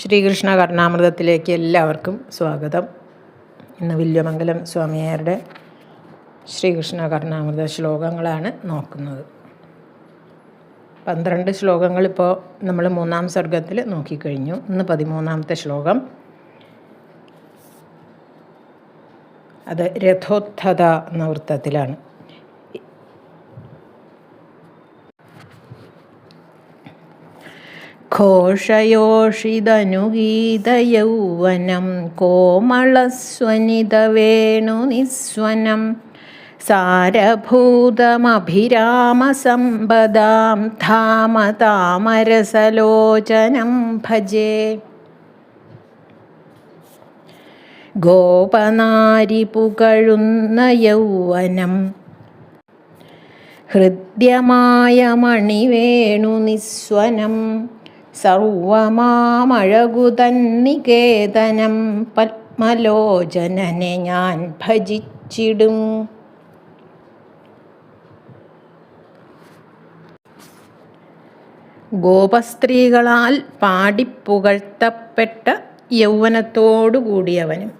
ശ്രീകൃഷ്ണ കർണാമൃതത്തിലേക്ക് എല്ലാവർക്കും സ്വാഗതം. ഇന്ന് വില്വമംഗലം സ്വാമിയാരുടെ ശ്രീകൃഷ്ണ കർണാമൃത ശ്ലോകങ്ങളാണ് നോക്കുന്നത്. 12 ശ്ലോകങ്ങൾ ഇപ്പോൾ നമ്മൾ 3-ാം സർഗത്തിൽ നോക്കിക്കഴിഞ്ഞു. ഇന്ന് 13-ാമത്തെ ശ്ലോകം. അത് രഥോത്ഥത എന്ന വൃത്തത്തിലാണ്. ഘോഷയോഷിതനുഗീതയൗവനം കോമളസ്വനിതവേണുനിസ്വനം സാരഭൂതമഭിരാമസമ്പദാം ധാമതാമരസലോചനം ഭജേ. ഗോപനാരി പുകഴുന്ന യൗവനം ഹൃദ്യമായ മണിവേണുനിസ്വനം സർവമാമഴകുതന്നികേതനം പത്മലോചനനെ ഞാൻ ഭജിച്ചിടും. ഗോപസ്ത്രീകളാൽ പാടിപ്പുകഴ്ത്തപ്പെട്ട യൗവനത്തോടു കൂടിയവനും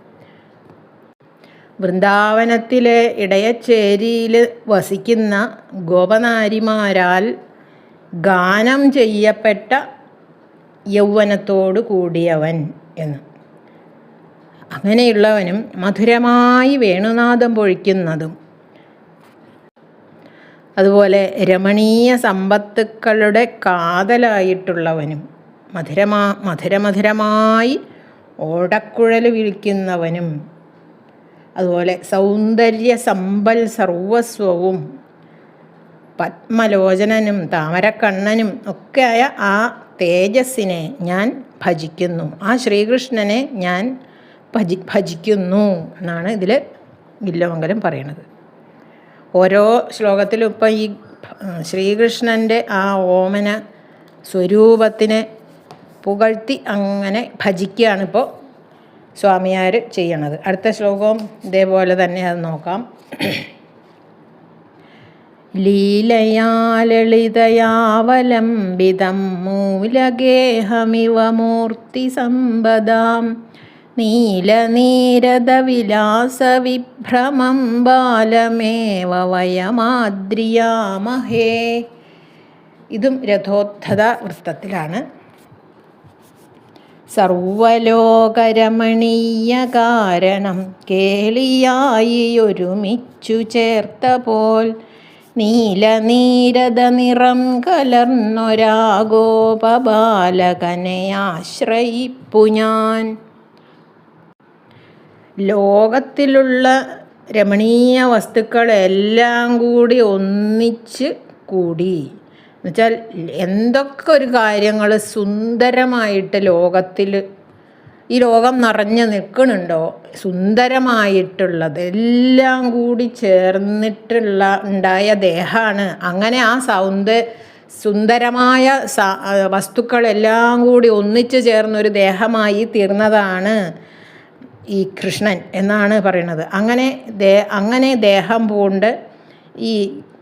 വൃന്ദാവനത്തിലെ ഇടയച്ചേരിയിൽ വസിക്കുന്ന ഗോപനാരിമാരാൽ ഗാനം ചെയ്യപ്പെട്ട യൗവനത്തോടു കൂടിയവൻ എന്ന്. അങ്ങനെയുള്ളവനും മധുരമായി വേണുനാദം പൊഴിക്കുന്നതും അതുപോലെ സമ്പത്തുക്കളുടെ കാതലായിട്ടുള്ളവനും മധുരമധുരമായി ഓടക്കുഴൽ വിളിക്കുന്നവനും അതുപോലെ സൗന്ദര്യ സമ്പൽ സർവസ്വവും പത്മലോചനനും താമരക്കണ്ണനും ഒക്കെയായ ആ തേജസ്സിനെ ഞാൻ ഭജിക്കുന്നു, ആ ശ്രീകൃഷ്ണനെ ഞാൻ ഭജിക്കുന്നു എന്നാണ് ഇതിൽ വില്വമംഗലം പറയണത്. ഓരോ ശ്ലോകത്തിലും ഇപ്പം ഈ ശ്രീകൃഷ്ണൻ്റെ ആ ഓമന സ്വരൂപത്തിനെ പുകഴ്ത്തി അങ്ങനെ ഭജിക്കുകയാണ് ഇപ്പോൾ സ്വാമിയാർ ചെയ്യണത്. അടുത്ത ശ്ലോകവും ഇതേപോലെ തന്നെ അത് നോക്കാം. ലീലയാലളിതയാവലംബിതം മൂലഗേഹമിവ മൂർത്തിസമ്പദാം നീലനീരദവിലാസവിഭ്രമം ബാലമേവ വയമാദ്രിയാമഹേ. ഇതും രഥോത്ഥത വൃത്തത്തിലാണ്. സർവലോകരമണീയ കാരണം കേളിയായി ഒരുമിച്ചു ചേർത്ത പോൽ നീലനീരദ നിറം കലർന്നൊരാഗോപബാലകനെ ആശ്രയിപ്പു ഞാൻ. ലോകത്തിലുള്ള രമണീയ വസ്തുക്കളെല്ലാം കൂടി ഒന്നിച്ച് കൂടി എന്നുവെച്ചാൽ എന്തൊക്കെ ഒരു കാര്യങ്ങൾ സുന്ദരമായിട്ട് ലോകത്തിൽ ഈ ലോകം നിറഞ്ഞു നിൽക്കണുണ്ടോ, സുന്ദരമായിട്ടുള്ളത് എല്ലാം കൂടി ചേർന്നിട്ടുള്ള ഉണ്ടായ ദേഹമാണ്. അങ്ങനെ ആ സുന്ദരമായ വസ്തുക്കളെല്ലാം കൂടി ഒന്നിച്ചു ചേർന്നൊരു ദേഹമായി തീർന്നതാണ് ഈ കൃഷ്ണൻ എന്നാണ് പറയുന്നത്. അങ്ങനെ ദേഹം പൂണ്ട് ഈ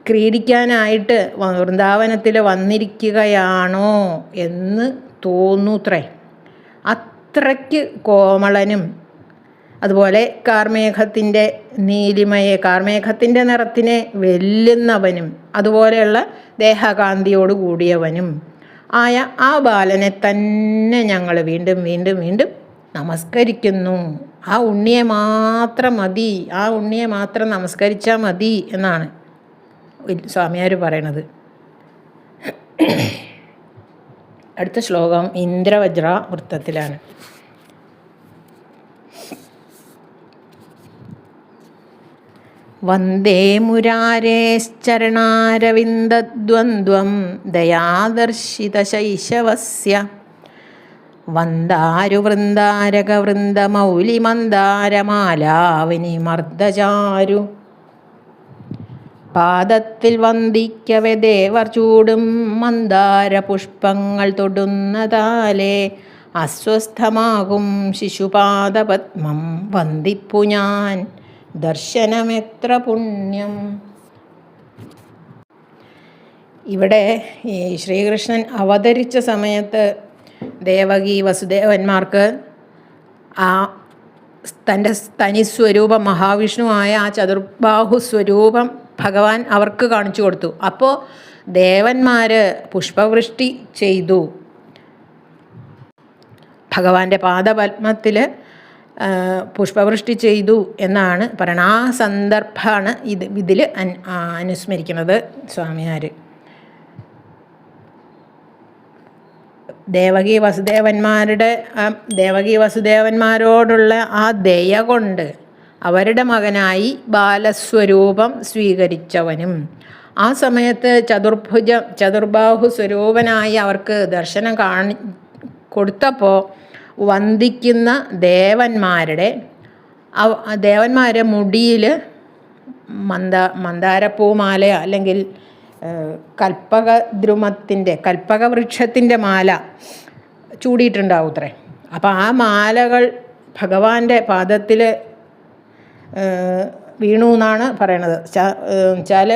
ക്രീഡിക്കാനായിട്ട് വൃന്ദാവനത്തിൽ വന്നിരിക്കുകയാണോ എന്ന് തോന്നൂത്രേ. അത്രയ്ക്ക് കോമളനും അതുപോലെ കാർമേഘത്തിൻ്റെ കാർമേഘത്തിൻ്റെ നിറത്തിനെ വെല്ലുന്നവനും അതുപോലെയുള്ള ദേഹകാന്തിയോട് കൂടിയവനും ആയ ആ ബാലനെ തന്നെ ഞങ്ങൾ വീണ്ടും വീണ്ടും വീണ്ടും നമസ്കരിക്കുന്നു. ആ ഉണ്ണിയെ മാത്രം മതി, ആ ഉണ്ണിയെ മാത്രം നമസ്കരിച്ചാൽ മതി എന്നാണ് സ്വാമിയാർ പറയണത്. അടുത്ത ശ്ലോകം ഇന്ദ്രവജ്ര വൃത്തത്തിലാണ്. വന്ദേ മുരാരേശ്ചരണാരവിന്ദദ്വന്ദ്വം ദയാദർശിതശൈശവസ്യ വന്ദാരുവൃന്ദാരകവൃന്ദമൗലിമന്ദാരമാലാവിനിമർദ്ദചാരു പാദത്തിൽ വന്ദിക്കവെ ദേവർ ചൂടും മന്ദാര പുഷ്പങ്ങൾ തൊടുന്നതാലേ അസ്വസ്ഥമാകും ശിശുപാദപത്മം വന്ദിപ്പു ഞാൻ ദർശനമെത്ര പുണ്യം. ഇവിടെ ഈ ശ്രീകൃഷ്ണൻ അവതരിച്ച സമയത്ത് ദേവകി വസുദേവന്മാർക്ക് ആ തൻ്റെ തനിസ്വരൂപം മഹാവിഷ്ണുവായ ആ ചതുർബാഹു സ്വരൂപം ഭഗവാൻ അവർക്ക് കാണിച്ചു കൊടുത്തു. അപ്പോൾ ദേവന്മാർ പുഷ്പവൃഷ്ടി ചെയ്തു. ഭഗവാന്റെ പാദപത്മത്തിൽ പുഷ്പവൃഷ്ടി ചെയ്തു എന്നാണ് പറയുന്നത്. ആ സന്ദർഭമാണ് ഇതിൽ അനുസ്മരിക്കുന്നത് സ്വാമിയാർ. ദേവകി വസുദേവന്മാരോടുള്ള ആ ദയ കൊണ്ട് അവരുടെ മകനായി ബാലസ്വരൂപം സ്വീകരിച്ചവനും ആ സമയത്ത് ചതുർബാഹു സ്വരൂപനായി അവർക്ക് ദർശനം കൊടുത്തപ്പോൾ വന്ദിക്കുന്ന ദേവന്മാരെ മുടിയിൽ മന്ദാരപ്പൂമാല അല്ലെങ്കിൽ കൽപ്പകവൃക്ഷത്തിൻ്റെ മാല ചൂടിയിട്ടുണ്ടാവും അത്രേ. അപ്പോൾ ആ മാലകൾ ഭഗവാന്റെ പാദത്തിൽ വീണു എന്നാണ് പറയണത്. വെച്ചാൽ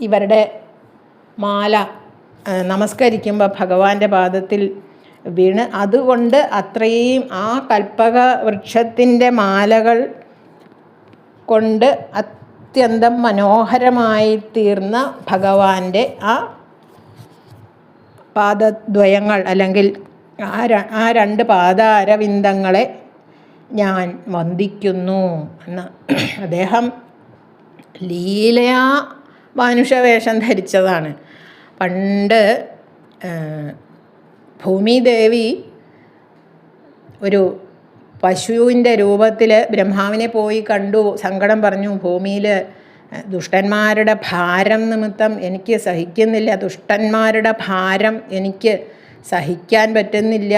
ഇവരുടെ മാല നമസ്കരിക്കുമ്പോൾ ഭഗവാന്റെ പാദത്തിൽ വീണ് അതുകൊണ്ട് അത്രയും ആ കൽപ്പക വൃക്ഷത്തിൻ്റെ മാലകൾ കൊണ്ട് അത്യന്തം മനോഹരമായി തീർന്ന ഭഗവാന്റെ ആ പാദദ്വയങ്ങൾ അല്ലെങ്കിൽ ആ രണ്ട് പാദാരവിന്ദങ്ങളെ ഞാൻ വന്ദിക്കുന്നു എന്ന്. അദ്ദേഹം ലീലയാ മാനുഷവേഷം ധരിച്ചതാണ്. പണ്ട് ഭൂമിദേവി ഒരു പശുവിൻ്റെ രൂപത്തിൽ ബ്രഹ്മാവിനെ പോയി കണ്ടു, സങ്കടം പറഞ്ഞു. ഭൂമിയിൽ ദുഷ്ടന്മാരുടെ ഭാരം നിമിത്തം എനിക്ക് സഹിക്കുന്നില്ല, ദുഷ്ടന്മാരുടെ ഭാരം എനിക്ക് സഹിക്കാൻ പറ്റുന്നില്ല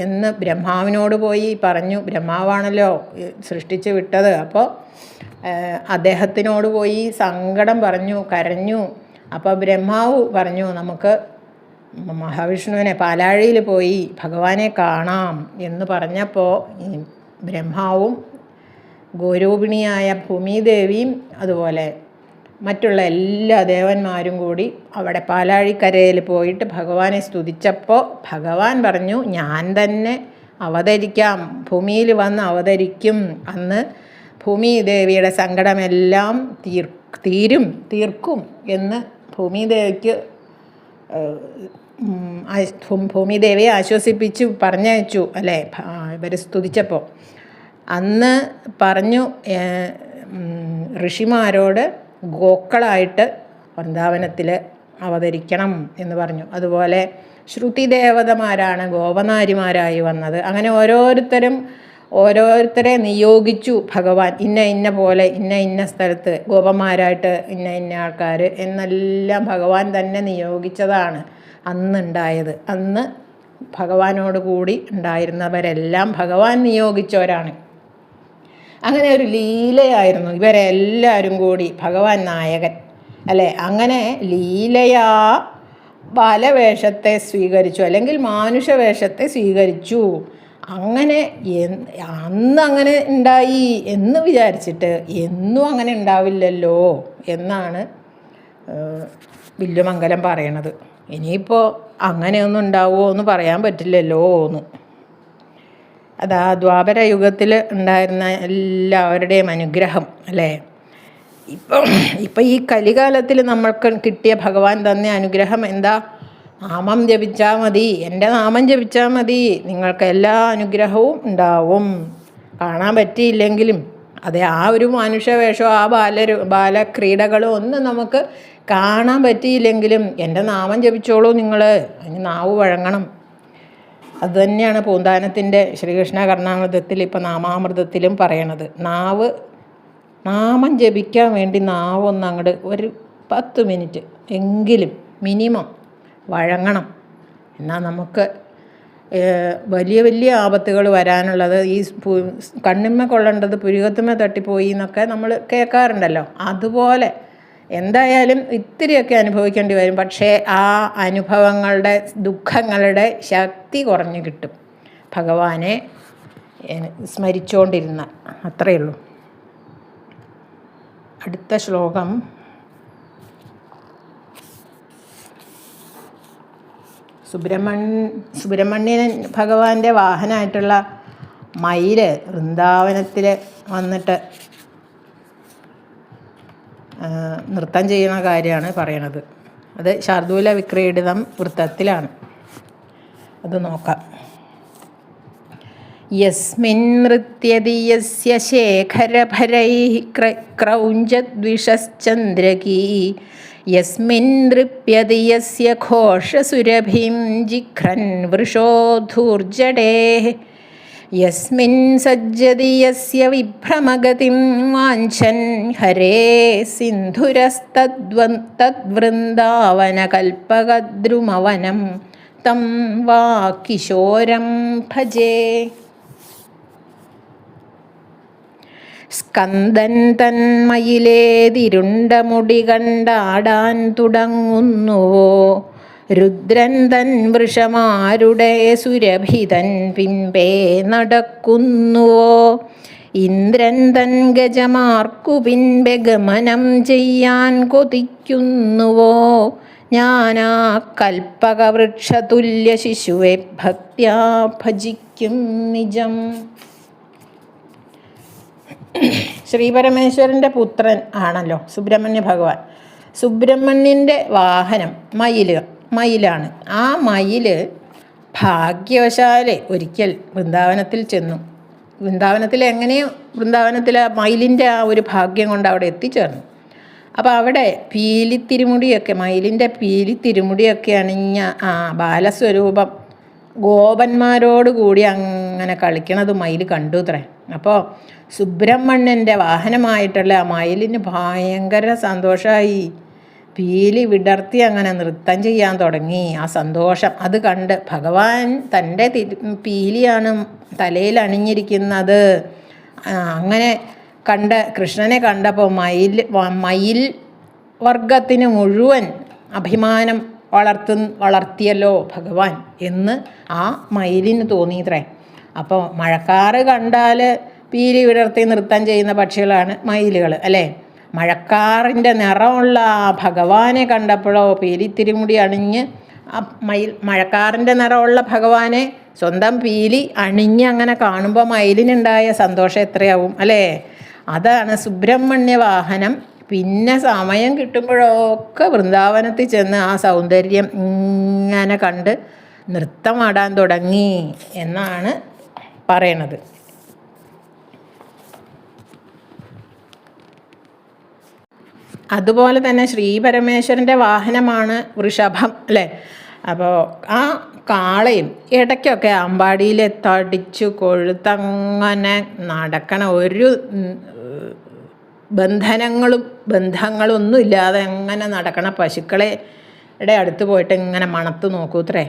എന്ന് ബ്രഹ്മാവിനോട് പോയി പറഞ്ഞു. ബ്രഹ്മാവാണല്ലോ സൃഷ്ടിച്ച് വിട്ടത്. അപ്പോൾ അദ്ദേഹത്തിനോട് പോയി സങ്കടം പറഞ്ഞു, കരഞ്ഞു. അപ്പോൾ ബ്രഹ്മാവ് പറഞ്ഞു, നമുക്ക് മഹാവിഷ്ണുവിനെ പാലാഴിയിൽ പോയി ഭഗവാനെ കാണാം എന്ന് പറഞ്ഞപ്പോൾ ബ്രഹ്മാവും ഗോരൂപിണിയായ ഭൂമിദേവിയും അതുപോലെ മറ്റുള്ള എല്ലാ ദേവന്മാരും കൂടി അവിടെ പാലാഴിക്കരയിൽ പോയിട്ട് ഭഗവാനെ സ്തുതിച്ചപ്പോൾ ഭഗവാൻ പറഞ്ഞു, ഞാൻ തന്നെ അവതരിക്കാം, ഭൂമിയിൽ വന്ന് അവതരിക്കും. അന്ന് ഭൂമിദേവിയുടെ സങ്കടമെല്ലാം തീർക്കും എന്ന് ഭൂമിദേവിയെ ആശ്വസിപ്പിച്ച് പറഞ്ഞയച്ചു അല്ലേ ഇവർ സ്തുതിച്ചപ്പോൾ. അന്ന് പറഞ്ഞു ഋഷിമാരോട് ഗോക്കളായിട്ട് വൃന്ദാവനത്തിൽ അവതരിക്കണം എന്ന് പറഞ്ഞു. അതുപോലെ ശ്രുതിദേവതമാരാണ് ഗോപനാരിമാരായി വന്നത്. അങ്ങനെ ഓരോരുത്തരെ നിയോഗിച്ചു ഭഗവാൻ. ഇന്ന പോലെ ഇന്ന സ്ഥലത്ത് ഗോപന്മാരായിട്ട് ഇന്ന ആൾക്കാർ എന്നെല്ലാം ഭഗവാൻ തന്നെ നിയോഗിച്ചതാണ് അന്നുണ്ടായത്. അന്ന് ഭഗവാനോട് കൂടി ഉണ്ടായിരുന്നവരെല്ലാം ഭഗവാൻ നിയോഗിച്ചവരാണ്. അങ്ങനെ ഒരു ലീലയായിരുന്നു ഇവരെല്ലാവരും കൂടി. ഭഗവാൻ നായകൻ അല്ലേ. അങ്ങനെ ലീലയാ ബാലവേഷത്തെ സ്വീകരിച്ചു അല്ലെങ്കിൽ മാനുഷവേഷത്തെ സ്വീകരിച്ചു. അങ്ങനെ അന്ന് അങ്ങനെ ഉണ്ടായി എന്ന് വിചാരിച്ചിട്ട് എന്നും അങ്ങനെ ഉണ്ടാവില്ലല്ലോ എന്നാണ് വില്ലുമംഗലം പറയണത്. ഇനിയിപ്പോൾ അങ്ങനെയൊന്നും ഉണ്ടാവുമോ എന്ന് പറയാൻ പറ്റില്ലല്ലോ എന്ന്. അതാ ദ്വാപര യുഗത്തിൽ ഉണ്ടായിരുന്ന എല്ലാവരുടെയും അനുഗ്രഹം അല്ലേ. ഇപ്പം ഈ കലികാലത്തിൽ നമ്മൾക്ക് കിട്ടിയ ഭഗവാൻ തന്ന അനുഗ്രഹം എന്താ? നാമം ജപിച്ചാൽ മതി, എൻ്റെ നാമം ജപിച്ചാൽ മതി, നിങ്ങൾക്ക് എല്ലാ അനുഗ്രഹവും ഉണ്ടാവും. കാണാൻ പറ്റിയില്ലെങ്കിലും അതെ ആ ഒരു മനുഷ്യവേഷമോ ആ ബാലക്രീഡകളോ ഒന്നും നമുക്ക് കാണാൻ പറ്റിയില്ലെങ്കിലും എൻ്റെ നാമം ജപിച്ചോളൂ നിങ്ങൾ, അതിന് നാവ് വഴങ്ങണം. അതുതന്നെയാണ് പൂന്താനത്തിൻ്റെ ശ്രീകൃഷ്ണ കർണാമൃതത്തിൽ ഇപ്പം നാമാമൃതത്തിലും പറയണത്. നാമം ജപിക്കാൻ വേണ്ടി നാവ് ഒന്ന് അങ്ങോട്ട് ഒരു 10 മിനിറ്റ് എങ്കിലും മിനിമം വഴങ്ങണം. എന്നാൽ നമുക്ക് വലിയ ആപത്തുകൾ വരാനുള്ളത് ഈ കണ്ണിന്മേ കൊള്ളേണ്ടത് പുരുകത്തുമ്മേ തട്ടിപ്പോയി എന്നൊക്കെ നമ്മൾ കേൾക്കാറുണ്ടല്ലോ. അതുപോലെ എന്തായാലും ഇത്തിരിയൊക്കെ അനുഭവിക്കേണ്ടി വരും. പക്ഷേ ആ അനുഭവങ്ങളുടെ ദുഃഖങ്ങളുടെ ശക്തി കുറഞ്ഞു കിട്ടും ഭഗവാനെ സ്മരിച്ചുകൊണ്ടിരുന്ന. അത്രയേ ഉള്ളൂ. അടുത്ത ശ്ലോകം സുബ്രഹ്മണ്യൻ ഭഗവാന്റെ വാഹനമായിട്ടുള്ള മയിൽ വൃന്ദാവനത്തിൽ വന്നിട്ട് നൃത്തം ചെയ്യുന്ന കാര്യമാണ് പറയണത്. അത് ശാർദൂല വിക്രീഡിതം വൃത്തത്തിലാണ്. അത് നോക്കാം. യസ്മിൻ നൃത്യതി യസ്യ ശേഖരഭരൈഃ ക്രൗഞ്ചദ്വിഷശ്ചന്ദ്രകീ യസ്മിൻ നൃപ്യതി യസ്യ ഘോഷസുരഭിം ജിഘ്രൻ വൃഷോധൂർജടേഃ യസ്മിൻ സജ്ജതി യസ്യ വിഭ്രമഗതിം വാഞ്ചൻ ഹരേ സിന്ധുരസ്തദ്വൃന്ദാവനകൽപകദ്രുമവനം തം വാ കിശോരം ഭജേ. സ്കന്ദൻ തന്മയിലേതിരുണ്ട മുടി കണ്ടാടാൻ തുടങ്ങുന്നുവോ രുദ്രൻ തൻ വൃഷമാരുടെ സുരഭിതൻ പിൻപേ നടക്കുന്നുവോ ഇന്ദ്രൻ തൻ ഗജമാർക്കു പിൻപെ ഗമനം ചെയ്യാൻ കൊതിക്കുന്നുവോ ഞാനാ കൽപ്പകവൃക്ഷതുല്യ ശിശുവെ ഭക്ത്യാ ഭജിക്കും നിജം. ശ്രീപരമേശ്വരൻ്റെ പുത്രൻ ആണല്ലോ സുബ്രഹ്മണ്യ ഭഗവാൻ. സുബ്രഹ്മണ്യൻ്റെ വാഹനം മയിലാണ്. ആ മയിൽ ഭാഗ്യവശാലെ ഒരിക്കൽ വൃന്ദാവനത്തിൽ ചെന്നു. വൃന്ദാവനത്തിൽ മയിലിൻ്റെ ആ ഒരു ഭാഗ്യം കൊണ്ട് അവിടെ എത്തിച്ചേർന്നു. അപ്പോൾ അവിടെ മയിലിൻ്റെ പീലിത്തിരുമുടിയൊക്കെ അണിഞ്ഞ ആ ബാലസ്വരൂപം ഗോപന്മാരോട് കൂടി അങ്ങനെ കളിക്കണത് മയിൽ കണ്ടു അത്രേ. അപ്പോൾ സുബ്രഹ്മണ്യൻ്റെ വാഹനമായിട്ടുള്ള ആ മയിലിന് ഭയങ്കര സന്തോഷമായി. പീലി വിടർത്തി അങ്ങനെ നൃത്തം ചെയ്യാൻ തുടങ്ങി. ആ സന്തോഷം അത് കണ്ട് ഭഗവാൻ തൻ്റെ പീലിയാണ് തലയിൽ അണിഞ്ഞിരിക്കുന്നത്. അങ്ങനെ കൃഷ്ണനെ കണ്ടപ്പോൾ മയിൽ വർഗത്തിന് മുഴുവൻ അഭിമാനം വളർത്തിയല്ലോ ഭഗവാൻ എന്ന് ആ മയിലിന് തോന്നിയിത്രേ. അപ്പോൾ മഴക്കാറ് കണ്ടാൽ പീലി വിടർത്തി നൃത്തം ചെയ്യുന്ന പക്ഷികളാണ് മയിലുകൾ അല്ലേ. മഴക്കാറിൻ്റെ നിറമുള്ള ആ ഭഗവാനെ കണ്ടപ്പോഴോ പീലിത്തിരിമുടി അണിഞ്ഞ് മഴക്കാറിൻ്റെ നിറമുള്ള ഭഗവാനെ സ്വന്തം പീലി അണിഞ്ഞ് അങ്ങനെ കാണുമ്പോൾ മയിലിനുണ്ടായ സന്തോഷം എത്രയാവും അല്ലേ. അതാണ് സുബ്രഹ്മണ്യ വാഹനം. പിന്നെ സമയം കിട്ടുമ്പോഴൊക്കെ വൃന്ദാവനത്തിൽ ചെന്ന് ആ സൗന്ദര്യം ഇങ്ങനെ കണ്ട് നൃത്തമാടാൻ തുടങ്ങി എന്നാണ് പറയണത്. അതുപോലെ തന്നെ ശ്രീപരമേശ്വരൻ്റെ വാഹനമാണ് വൃഷഭം അല്ലേ. അപ്പോൾ ആ കാളയും ഇടയ്ക്കൊക്കെ അമ്പാടിയിൽ തടിച്ചു കൊഴുത്തങ്ങനെ നടക്കണ ഒരു ബന്ധങ്ങളൊന്നും ഇല്ലാതെ അങ്ങനെ നടക്കണ പശുക്കളുടെ അടുത്ത് പോയിട്ട് ഇങ്ങനെ മണത്ത് നോക്കൂത്രേ.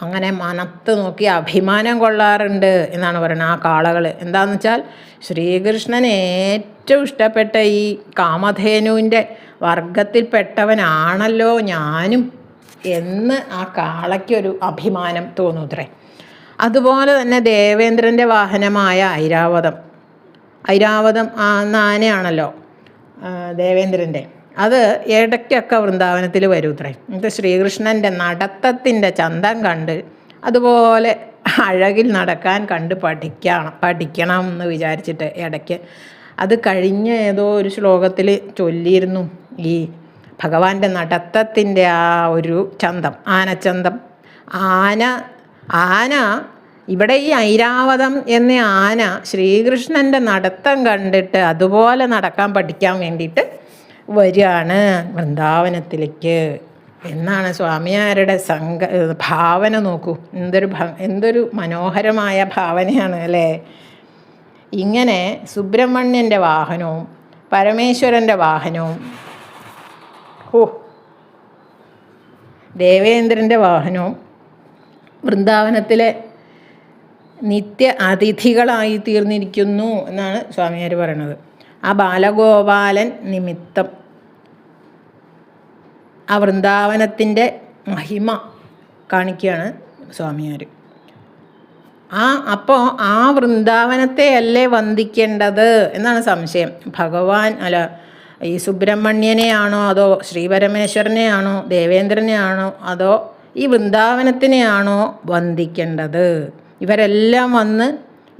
അങ്ങനെ മണത്ത് നോക്കി അഭിമാനം കൊള്ളാറുണ്ട് എന്നാണ് പറയുന്നത് ആ കാളകൾ. എന്താണെന്ന് വെച്ചാൽ ശ്രീകൃഷ്ണന് ഏറ്റവും ഇഷ്ടപ്പെട്ട ഈ കാമധേനുവിൻ്റെ വർഗത്തിൽപ്പെട്ടവനാണല്ലോ ഞാനും എന്ന് ആ കാളയ്ക്കൊരു അഭിമാനം തോന്നൂത്രേ. അതുപോലെ തന്നെ ദേവേന്ദ്രൻ്റെ വാഹനമായ ഐരാവതം ആനയാണല്ലോ ദേവേന്ദ്രൻ്റെ. അത് ഇടയ്ക്കൊക്കെ വൃന്ദാവനത്തിൽ വരൂത്രേ. എന്നിട്ട് ശ്രീകൃഷ്ണൻ്റെ നടത്തത്തിൻ്റെ ചന്തം കണ്ട് അതുപോലെ അഴകിൽ നടക്കാൻ പഠിക്കണം എന്ന് വിചാരിച്ചിട്ട് ഇടയ്ക്ക് അത് കഴിഞ്ഞ ഏതോ ഒരു ശ്ലോകത്തിൽ ചൊല്ലിയിരുന്നു ഈ ഭഗവാന്റെ നടത്തത്തിൻ്റെ ആ ഒരു ചന്തം, ആനച്ചന്തം. ആന ഇവിടെ ഈ ഐരാവതം എന്ന ആന ശ്രീകൃഷ്ണൻ്റെ നടത്തം കണ്ടിട്ട് അതുപോലെ നടക്കാൻ പഠിക്കാൻ വേണ്ടിയിട്ട് വരികയാണ് വൃന്ദാവനത്തിലേക്ക് എന്നാണ് സ്വാമിയാരുടെ ഭാവന. നോക്കൂ, എന്തൊരു മനോഹരമായ ഭാവനയാണ് അല്ലേ. ഇങ്ങനെ സുബ്രഹ്മണ്യൻ്റെ വാഹനവും പരമേശ്വരൻ്റെ വാഹനവും ദേവേന്ദ്രൻ്റെ വാഹനവും വൃന്ദാവനത്തിലെ നിത്യ അതിഥികളായി തീർന്നിരിക്കുന്നു എന്നാണ് സ്വാമിയാർ പറയണത്. ആ ബാലഗോപാലൻ നിമിത്തം ആ വൃന്ദാവനത്തിൻ്റെ മഹിമ കാണിക്കുകയാണ് സ്വാമിയാർ. അപ്പോൾ ആ വൃന്ദാവനത്തെ അല്ലേ വന്ദിക്കേണ്ടത് എന്നാണ് സംശയം. ഈ സുബ്രഹ്മണ്യനെയാണോ അതോ ശ്രീപരമേശ്വരനെയാണോ ദേവേന്ദ്രനെയാണോ അതോ ഈ വൃന്ദാവനത്തിനെയാണോ വന്ദിക്കേണ്ടത്? ഇവരെല്ലാം വന്ന്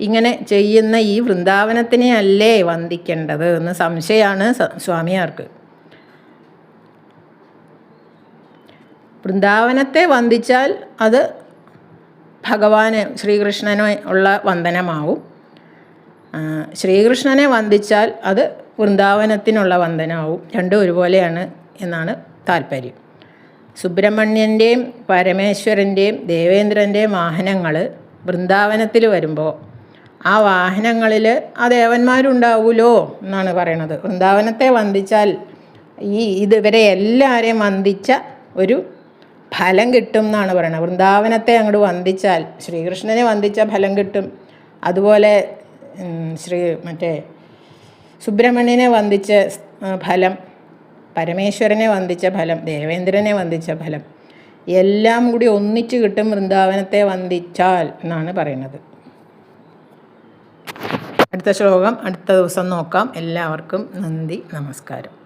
ഇങ്ങനെ ചെയ്യുന്ന ഈ വൃന്ദാവനത്തിനെ അല്ലേ വന്ദിക്കേണ്ടത് എന്ന് സംശയമാണ് സ്വാമിയാർക്ക്. വൃന്ദാവനത്തെ വന്ദിച്ചാൽ അത് ഭഗവാന് ശ്രീകൃഷ്ണന് ഉള്ള വന്ദനമാവും. ശ്രീകൃഷ്ണനെ വന്ദിച്ചാൽ അത് വൃന്ദാവനത്തിനുള്ള വന്ദനമാവും. രണ്ടും ഒരുപോലെയാണ് എന്നാണ് താല്പര്യം. സുബ്രഹ്മണ്യൻ്റെയും പരമേശ്വരൻ്റെയും ദേവേന്ദ്രൻ്റെയും വാഹനങ്ങൾ വൃന്ദാവനത്തിൽ വരുമ്പോൾ ആ വാഹനങ്ങളിൽ ആ ദേവന്മാരുണ്ടാവുമല്ലോ എന്നാണ് പറയണത്. വൃന്ദാവനത്തെ വന്ദിച്ചാൽ ഇവരെ എല്ലാവരെയും വന്ദിച്ച ഒരു ഫലം കിട്ടും എന്നാണ് പറയുന്നത്. വൃന്ദാവനത്തെ അങ്ങോട്ട് വന്ദിച്ചാൽ ശ്രീകൃഷ്ണനെ വന്ദിച്ച ഫലം കിട്ടും. അതുപോലെ സുബ്രഹ്മണ്യനെ വന്ദിച്ച ഫലം, പരമേശ്വരനെ വന്ദിച്ച ഫലം, ദേവേന്ദ്രനെ വന്ദിച്ച ഫലം എല്ലാം കൂടി ഒന്നിച്ച് കിട്ടും വൃന്ദാവനത്തെ വന്ദിച്ചാൽ എന്നാണ് പറയുന്നത്. അടുത്ത ശ്ലോകം അടുത്ത ദിവസം നോക്കാം. എല്ലാവർക്കും നന്ദി, നമസ്കാരം.